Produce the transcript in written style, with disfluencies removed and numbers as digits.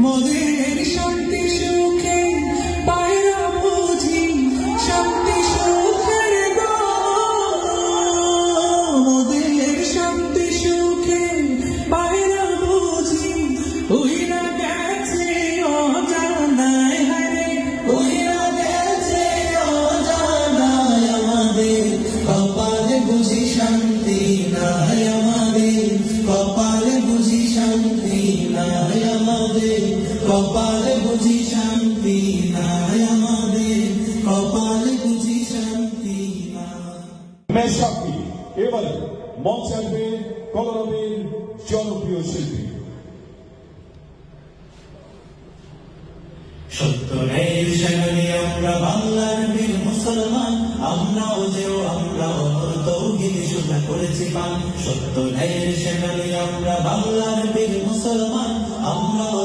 মোদের শান্তি সুখে পায়রা বুঝি শান্তি সুখের গো, মোদের শান্তি সুখে পায়রা বুঝি উইরা গেছে অজানায়, হারে উইরা গেছে অজানায়। আমাদের কপালে বুঝি শান্তি নাই, আমাদের কপালে বুঝি শান্তি নাই, আমাদের কপালে বুঝি শান্তি নাই, আমাদের কপালে বুঝি শান্তি নাই। মেসাকি এবারে মঞ্চে আসবে কলরবের জনপ্রিয় শিল্পী। সত্যের সেনানি আমরা বাংলার বীর মুসলমান, আমরাও যেও আমরাও তৌহিদ সুধা করেছি পান। সত্যের সেনানি আমরা বাংলার বীর মুসলমান, আমরাও